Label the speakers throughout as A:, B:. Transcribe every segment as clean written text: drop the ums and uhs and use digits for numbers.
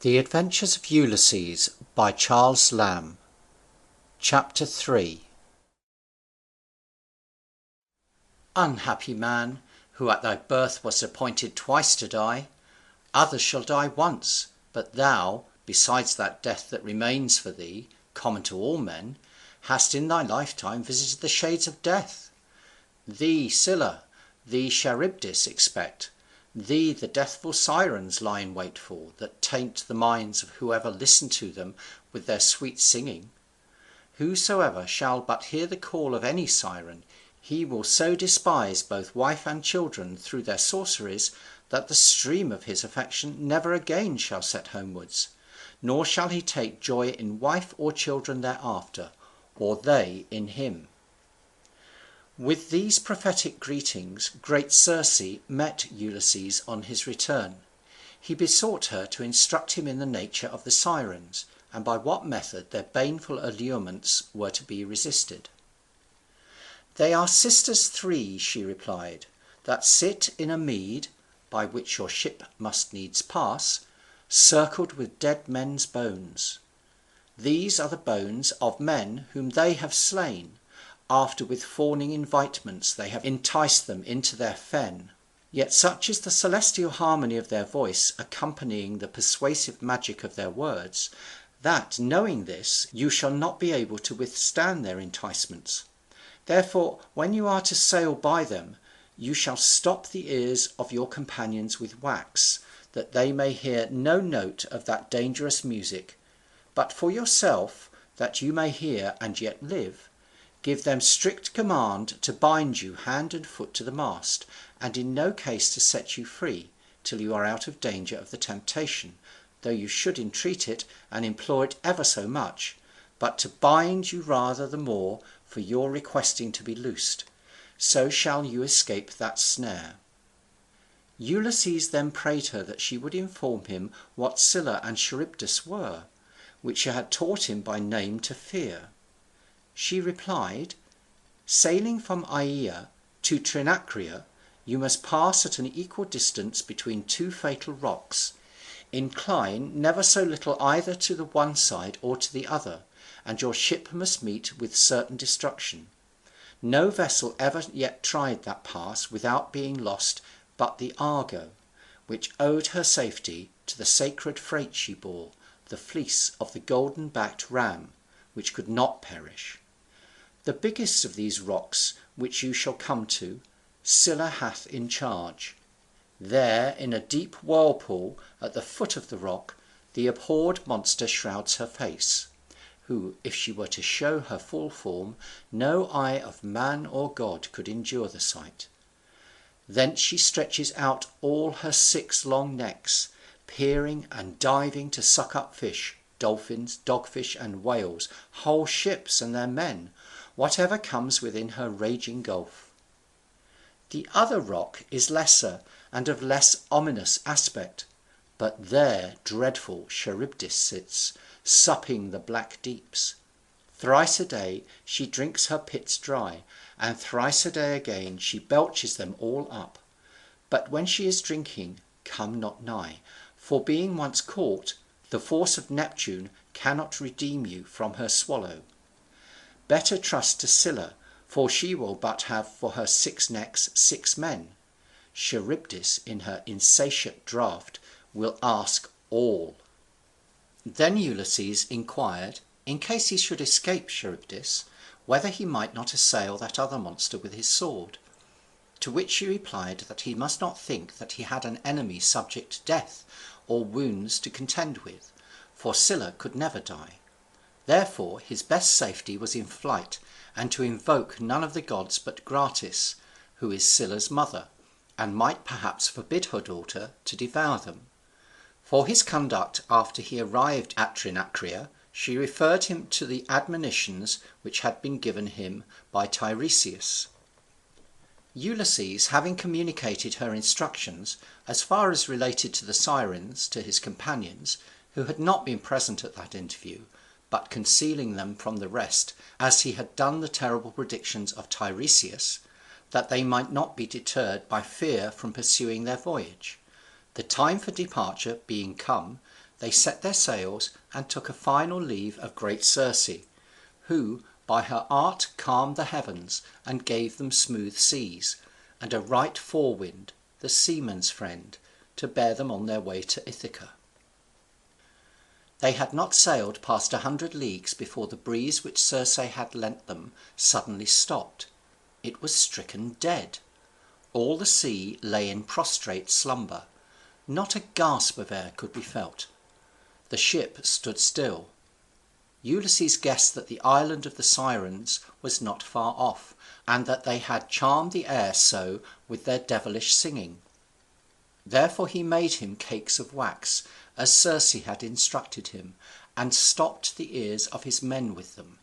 A: The Adventures of Ulysses by Charles Lamb. Chapter 3. Unhappy man, who at thy birth wast appointed twice to die! Others shall die once, but thou, besides that death that remains for thee, common to all men, hast in thy lifetime visited the shades of death. Thee Scylla, thee Charybdis expect. Thee the deathful sirens lie in wait for, that taint the minds of whoever listen to them with their sweet singing. Whosoever shall but hear the call of any siren, he will so despise both wife and children through their sorceries, that the stream of his affection never again shall set homewards, nor shall he take joy in wife or children thereafter, or they in him. With these prophetic greetings great Circe met Ulysses on his return. He besought her to instruct him in the nature of the sirens, and by what method their baneful allurements were to be resisted. They are sisters three, she replied, that sit in a mead, by which your ship must needs pass, circled with dead men's bones. These are the bones of men whom they have slain, after with fawning invitements they have enticed them into their fen. Yet such is the celestial harmony of their voice accompanying the persuasive magic of their words, that, knowing this, you shall not be able to withstand their enticements. Therefore, when you are to sail by them, you shall stop the ears of your companions with wax, that they may hear no note of that dangerous music. But for yourself, that you may hear and yet live, give them strict command to bind you hand and foot to the mast, and in no case to set you free, till you are out of danger of the temptation, though you should entreat it and implore it ever so much, but to bind you rather the more for your requesting to be loosed. So shall you escape that snare. Ulysses then prayed her that she would inform him what Scylla and Charybdis were, which she had taught him by name to fear. She replied, sailing from Aea to Trinacria, you must pass at an equal distance between two fatal rocks. Incline never so little either to the one side or to the other, and your ship must meet with certain destruction. No vessel ever yet tried that pass without being lost but the Argo, which owed her safety to the sacred freight she bore, the fleece of the golden-backed ram, which could not perish. The biggest of these rocks which you shall come to, Scylla hath in charge. There, in a deep whirlpool at the foot of the rock, the abhorred monster shrouds her face, who, if she were to show her full form, no eye of man or god could endure the sight. Thence she stretches out all her 6 long necks, peering and diving to suck up fish, dolphins, dogfish, and whales, whole ships and their men, whatever comes within her raging gulf. The other rock is lesser and of less ominous aspect, but there dreadful Charybdis sits, supping the black deeps. Thrice a day she drinks her pits dry, and thrice a day again she belches them all up. But when she is drinking, come not nigh, for being once caught, the force of Neptune cannot redeem you from her swallow. Better trust to Scylla, for she will but have for her 6 necks 6 men. Charybdis in her insatiate draught will ask all. Then Ulysses inquired, in case he should escape Charybdis, whether he might not assail that other monster with his sword. To which she replied that he must not think that he had an enemy subject to death or wounds to contend with, for Scylla could never die. Therefore his best safety was in flight, and to invoke none of the gods but Gratis, who is Scylla's mother, and might perhaps forbid her daughter to devour them. For his conduct after he arrived at Trinacria, she referred him to the admonitions which had been given him by Tiresias. Ulysses, having communicated her instructions, as far as related to the sirens, to his companions, who had not been present at that interview, but concealing them from the rest, as he had done the terrible predictions of Tiresias, that they might not be deterred by fear from pursuing their voyage. The time for departure being come, they set their sails and took a final leave of great Circe, who by her art calmed the heavens and gave them smooth seas, and a right forewind, the seaman's friend, to bear them on their way to Ithaca. They had not sailed past 100 leagues before the breeze which Circe had lent them suddenly stopped. It was stricken dead. All the sea lay in prostrate slumber. Not a gasp of air could be felt. The ship stood still. Ulysses guessed that the island of the Sirens was not far off, and that they had charmed the air so with their devilish singing. Therefore he made him cakes of wax, as Circe had instructed him, and stopped the ears of his men with them.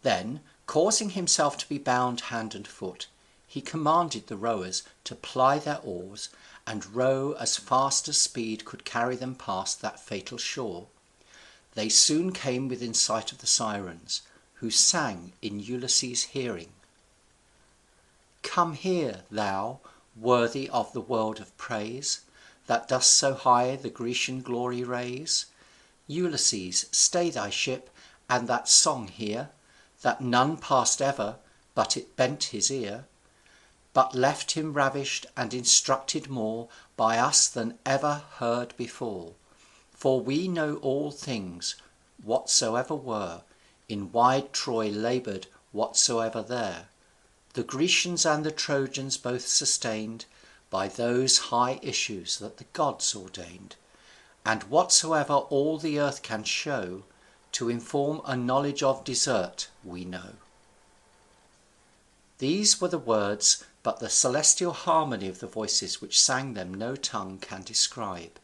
A: Then, causing himself to be bound hand and foot, he commanded the rowers to ply their oars, and row as fast as speed could carry them past that fatal shore. They soon came within sight of the Sirens, who sang in Ulysses' hearing: "Come here, thou, worthy of the world of praise, that dost so high the Grecian glory raise. Ulysses, stay thy ship, and that song hear, that none passed ever, but it bent his ear, but left him ravished and instructed more by us than ever heard before. For we know all things, whatsoever were, in wide Troy laboured whatsoever there, the Grecians and the Trojans both sustained by those high issues that the gods ordained, and whatsoever all the earth can show, to inform a knowledge of desert we know." These were the words, but the celestial harmony of the voices which sang them no tongue can describe.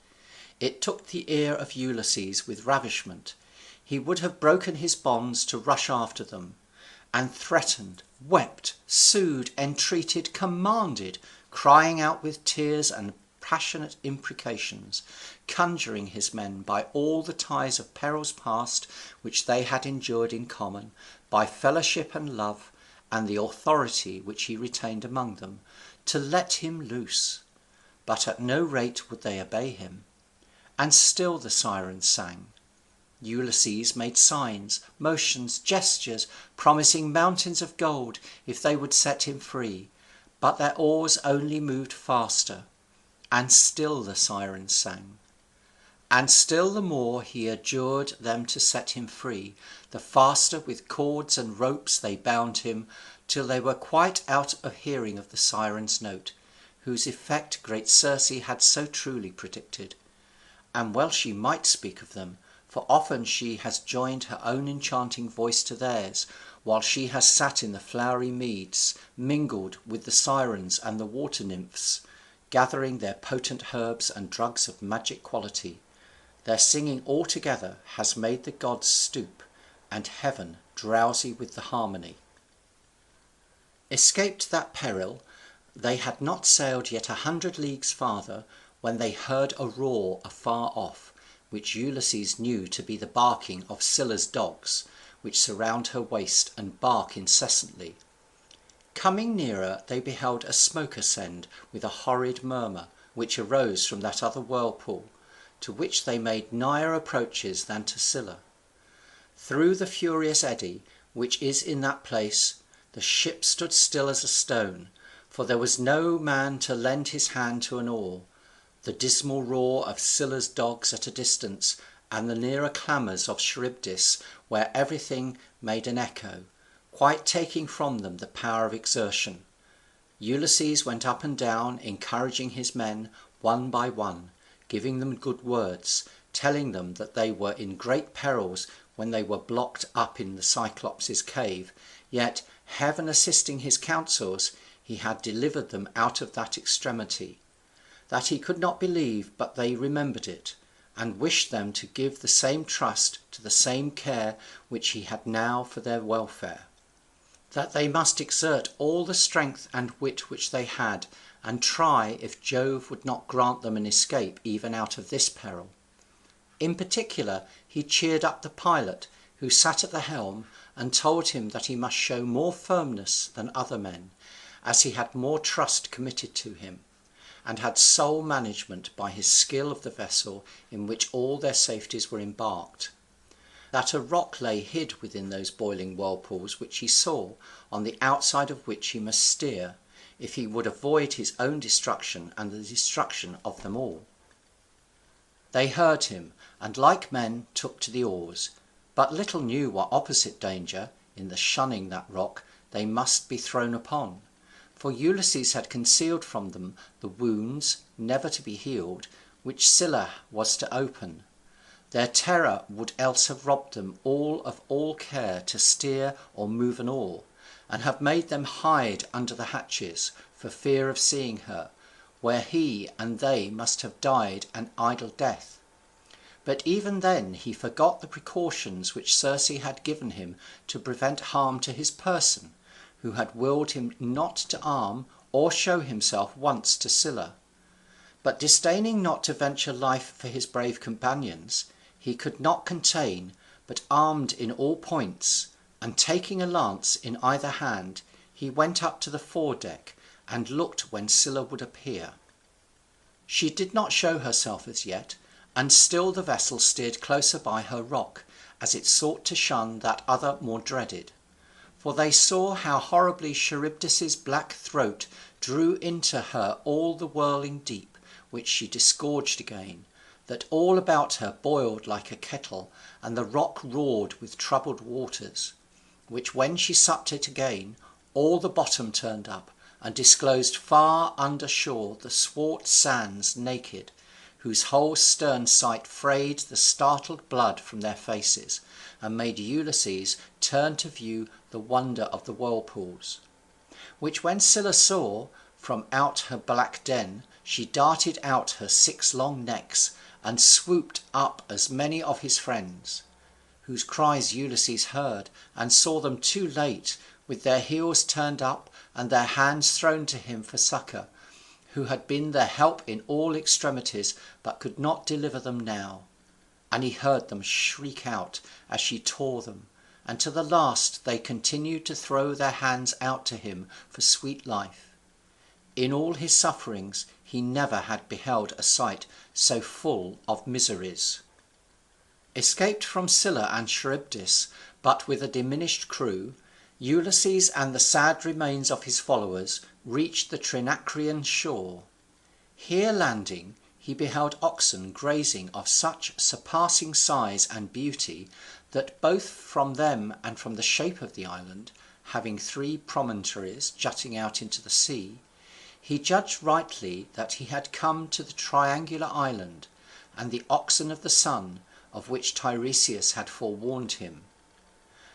A: It took the ear of Ulysses with ravishment. He would have broken his bonds to rush after them, and threatened, wept, sued, entreated, commanded, crying out with tears and passionate imprecations, conjuring his men by all the ties of perils past which they had endured in common, by fellowship and love, and the authority which he retained among them, to let him loose. But at no rate would they obey him. And still the Sirens sang. Ulysses made signs, motions, gestures, promising mountains of gold if they would set him free, but their oars only moved faster. And still the Sirens sang. And still the more he adjured them to set him free, the faster with cords and ropes they bound him, till they were quite out of hearing of the Sirens' note, whose effect great Circe had so truly predicted. And well she might speak of them, for often she has joined her own enchanting voice to theirs, while she has sat in the flowery meads, mingled with the Sirens and the water nymphs, gathering their potent herbs and drugs of magic quality. Their singing altogether has made the gods stoop, and heaven drowsy with the harmony. Escaped that peril, they had not sailed yet 100 leagues farther, when they heard a roar afar off, which Ulysses knew to be the barking of Scylla's dogs, which surround her waist and bark incessantly. Coming nearer, they beheld a smoke ascend with a horrid murmur, which arose from that other whirlpool, to which they made nigher approaches than to Scylla. Through the furious eddy, which is in that place, the ship stood still as a stone, for there was no man to lend his hand to an oar. The dismal roar of Scylla's dogs at a distance, and the nearer clamours of Charybdis, where everything made an echo, quite taking from them the power of exertion. Ulysses went up and down, encouraging his men one by one, giving them good words, telling them that they were in great perils when they were blocked up in the Cyclops' cave, yet, heaven assisting his counsels, he had delivered them out of that extremity. That he could not believe, but they remembered it, and wished them to give the same trust to the same care which he had now for their welfare. That they must exert all the strength and wit which they had, and try if Jove would not grant them an escape even out of this peril. In particular he cheered up the pilot, who sat at the helm, and told him that he must show more firmness than other men, as he had more trust committed to him, and had sole management by his skill of the vessel in which all their safeties were embarked. That a rock lay hid within those boiling whirlpools which he saw, on the outside of which he must steer, if he would avoid his own destruction and the destruction of them all. They heard him, and like men took to the oars, but little knew what opposite danger, in the shunning that rock, they must be thrown upon. For Ulysses had concealed from them the wounds, never to be healed, which Scylla was to open. Their terror would else have robbed them all of all care to steer or move an oar, and have made them hide under the hatches, for fear of seeing her, where he and they must have died an idle death. But even then he forgot the precautions which Circe had given him to prevent harm to his person, who had willed him not to arm or show himself once to Scylla. But disdaining not to venture life for his brave companions, he could not contain, but armed in all points, and taking a lance in either hand, he went up to the foredeck, and looked when Scylla would appear. She did not show herself as yet, and still the vessel steered closer by her rock, as it sought to shun that other more dreaded. For they saw how horribly Charybdis's black throat drew into her all the whirling deep, which she disgorged again, that all about her boiled like a kettle, and the rock roared with troubled waters, which when she supped it again, all the bottom turned up, and disclosed far under shore the swart sands naked, whose whole stern sight frayed the startled blood from their faces, and made Ulysses turn to view the wonder of the whirlpools. Which when Scylla saw, from out her black den she darted out her 6 long necks, and swooped up as many of his friends, whose cries Ulysses heard, and saw them too late, with their heels turned up, and their hands thrown to him for succour, who had been their help in all extremities, but could not deliver them now. And he heard them shriek out as she tore them, and to the last they continued to throw their hands out to him for sweet life. In all his sufferings he never had beheld a sight so full of miseries. Escaped from Scylla and Charybdis, but with a diminished crew, Ulysses and the sad remains of his followers reached the Trinacrian shore. Here landing, he beheld oxen grazing of such surpassing size and beauty, that both from them and from the shape of the island, having 3 promontories jutting out into the sea, he judged rightly that he had come to the triangular island, and the oxen of the sun, of which Tiresias had forewarned him.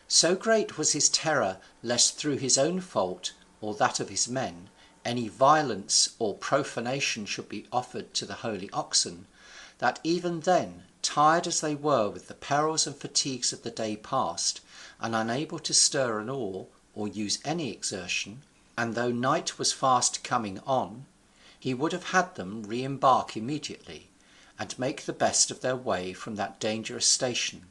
A: So great was his terror lest through his own fault, or that of his men, any violence or profanation should be offered to the holy oxen, that even then, tired as they were with the perils and fatigues of the day past, and unable to stir an oar or use any exertion, and though night was fast coming on, he would have had them re-embark immediately, and make the best of their way from that dangerous station.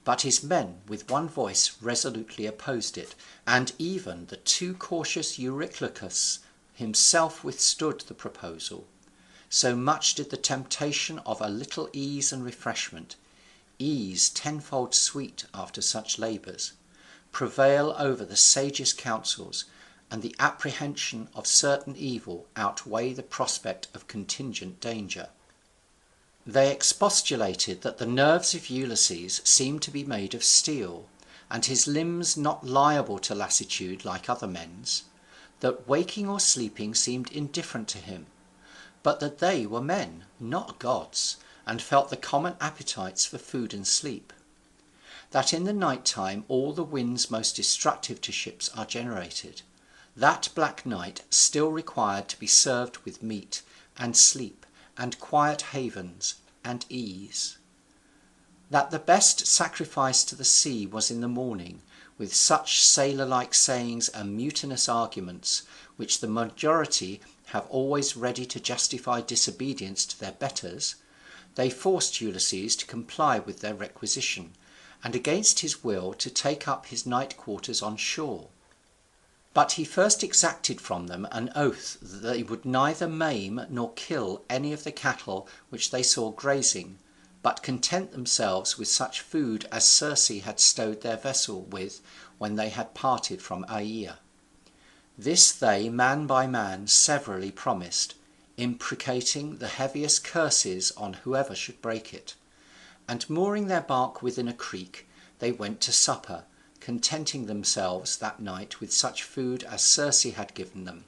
A: But his men with one voice resolutely opposed it, and even the too cautious Eurylochus himself withstood the proposal. So much did the temptation of a little ease and refreshment, ease tenfold sweet after such labours, prevail over the sagest counsels, and the apprehension of certain evil outweigh the prospect of contingent danger. They expostulated that the nerves of Ulysses seemed to be made of steel, and his limbs not liable to lassitude like other men's, that waking or sleeping seemed indifferent to him, but that they were men, not gods, and felt the common appetites for food and sleep. That in the night time all the winds most destructive to ships are generated, that black night still required to be served with meat, and sleep, and quiet havens, and ease. That the best sacrifice to the sea was in the morning, with such sailor-like sayings and mutinous arguments, which the majority have always ready to justify disobedience to their betters, they forced Ulysses to comply with their requisition, and against his will to take up his night quarters on shore. But he first exacted from them an oath that they would neither maim nor kill any of the cattle which they saw grazing, but content themselves with such food as Circe had stowed their vessel with when they had parted from Aea. This they, man by man, severally promised, imprecating the heaviest curses on whoever should break it; and mooring their bark within a creek, they went to supper, contenting themselves that night with such food as Circe had given them,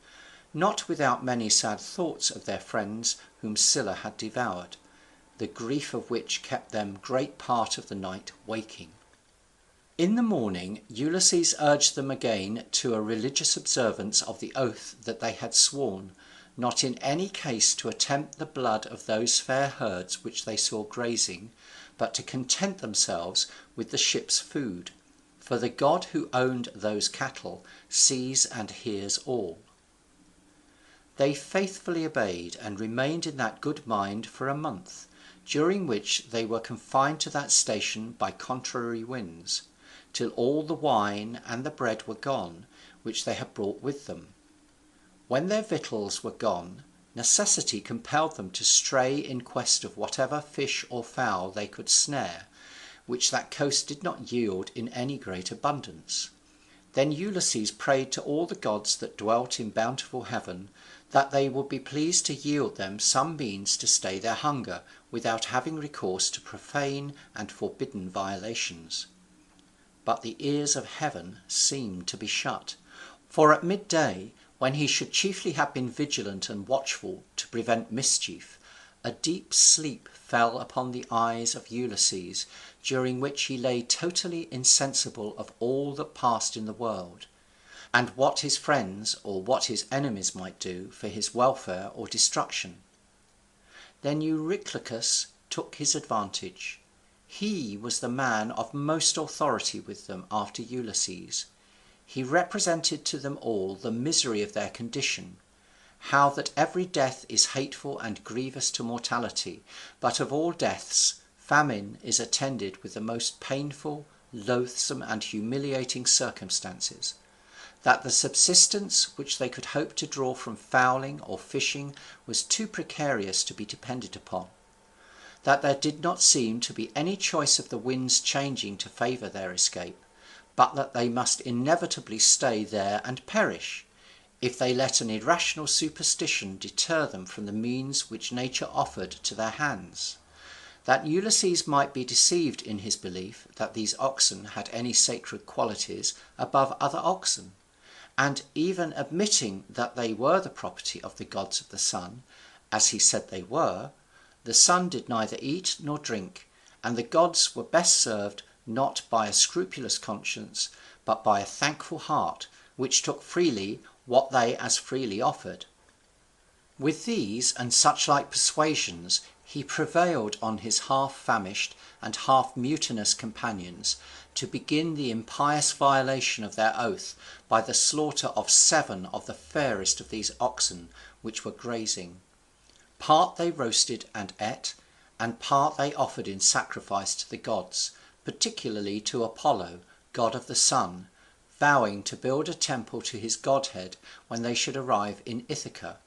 A: not without many sad thoughts of their friends whom Scylla had devoured, the grief of which kept them great part of the night waking. In the morning Ulysses urged them again to a religious observance of the oath that they had sworn, not in any case to attempt the blood of those fair herds which they saw grazing, but to content themselves with the ship's food, for the God who owned those cattle sees and hears all. They faithfully obeyed, and remained in that good mind for a month, during which they were confined to that station by contrary winds, till all the wine and the bread were gone, which they had brought with them. When their victuals were gone, necessity compelled them to stray in quest of whatever fish or fowl they could snare, which that coast did not yield in any great abundance. Then Ulysses prayed to all the gods that dwelt in bountiful heaven, that they would be pleased to yield them some means to stay their hunger, without having recourse to profane and forbidden violations. But the ears of heaven seemed to be shut, for at midday, when he should chiefly have been vigilant and watchful to prevent mischief, a deep sleep fell upon the eyes of Ulysses, during which he lay totally insensible of all that passed in the world, and what his friends or what his enemies might do for his welfare or destruction. Then Eurylochus took his advantage. He was the man of most authority with them after Ulysses. He represented to them all the misery of their condition, how that every death is hateful and grievous to mortality, but of all deaths famine is attended with the most painful, loathsome, and humiliating circumstances, that the subsistence which they could hope to draw from fowling or fishing was too precarious to be depended upon, that there did not seem to be any choice of the winds changing to favour their escape, but that they must inevitably stay there and perish, if they let an irrational superstition deter them from the means which nature offered to their hands; that Ulysses might be deceived in his belief that these oxen had any sacred qualities above other oxen, and even admitting that they were the property of the gods of the sun, as he said they were, the sun did neither eat nor drink, and the gods were best served not by a scrupulous conscience, but by a thankful heart, which took freely what they as freely offered. With these and such like persuasions he prevailed on his half famished and half mutinous companions to begin the impious violation of their oath by the slaughter of 7 of the fairest of these oxen which were grazing. Part they roasted and ate, and part they offered in sacrifice to the gods, particularly to Apollo, god of the sun, vowing to build a temple to his godhead when they should arrive in Ithaca,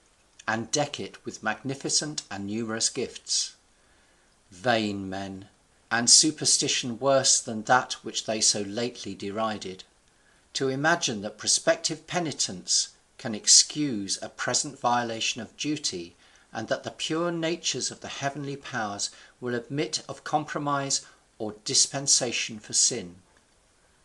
A: and deck it with magnificent and numerous gifts. Vain men, and superstition worse than that which they so lately derided, to imagine that prospective penitence can excuse a present violation of duty, and that the pure natures of the heavenly powers will admit of compromise or dispensation for sin.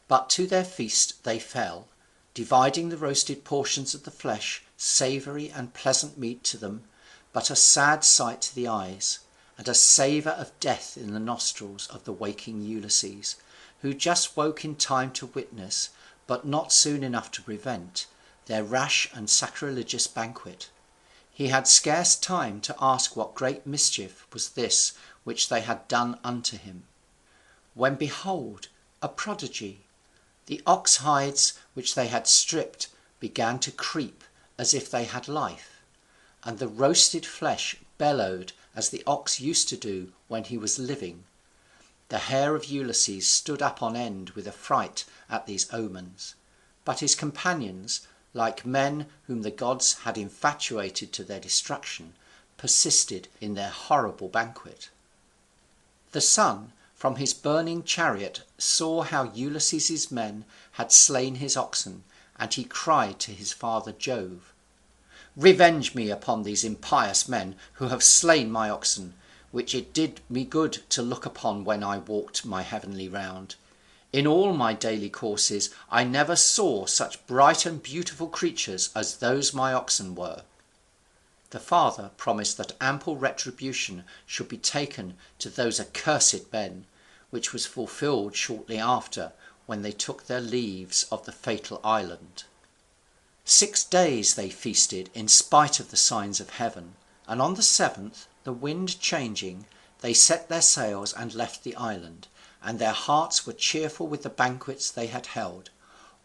A: But to their feast they fell, dividing the roasted portions of the flesh, savoury and pleasant meat to them, but a sad sight to the eyes, and a savour of death in the nostrils of the waking Ulysses, who just woke in time to witness, but not soon enough to prevent, their rash and sacrilegious banquet. He had scarce time to ask what great mischief was this which they had done unto him, when behold a prodigy. The ox hides which they had stripped began to creep as if they had life, and the roasted flesh bellowed as the ox used to do when he was living. The hair of Ulysses stood up on end with affright at these omens, but his companions, like men whom the gods had infatuated to their destruction, persisted in their horrible banquet. The sun from his burning chariot saw how Ulysses's men had slain his oxen, and he cried to his father Jove, "Revenge me upon these impious men who have slain my oxen, which it did me good to look upon when I walked my heavenly round. In all my daily courses I never saw such bright and beautiful creatures as those my oxen were." The father promised that ample retribution should be taken to those accursed men, which was fulfilled shortly after, when they took their leaves of the fatal island. 6 days they feasted in spite of the signs of heaven, and on the 7th, the wind changing, they set their sails and left the island, and their hearts were cheerful with the banquets they had held,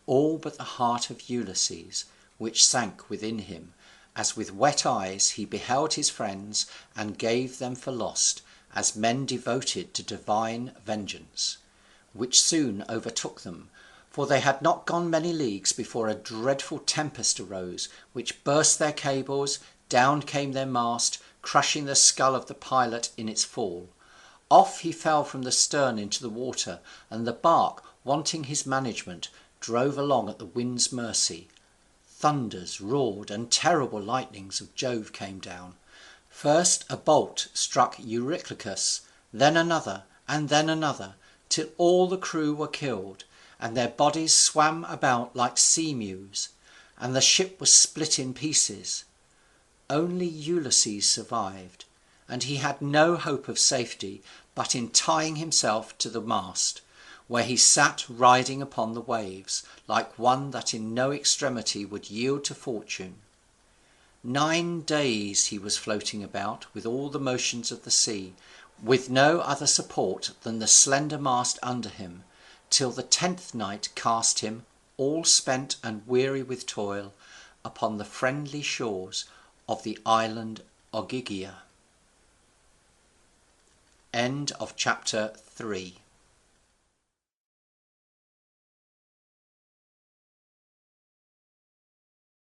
A: all but the heart of Ulysses, which sank within him, as with wet eyes he beheld his friends, and gave them for lost, as men devoted to divine vengeance, which soon overtook them, for they had not gone many leagues before a dreadful tempest arose, which burst their cables, down came their mast, crushing the skull of the pilot in its fall. Off he fell from the stern into the water, and the bark, wanting his management, drove along at the wind's mercy. Thunders roared, and terrible lightnings of Jove came down. First a bolt struck Eurylochus, then another, and then another, till all the crew were killed, and their bodies swam about like sea mews, and the ship was split in pieces. Only Ulysses survived, and he had no hope of safety but in tying himself to the mast, where he sat riding upon the waves, like one that in no extremity would yield to fortune. 9 days he was floating about with all the motions of the sea, with no other support than the slender mast under him, till the 10th night cast him, all spent and weary with toil, upon the friendly shores of the island Ogygia. End of chapter 3.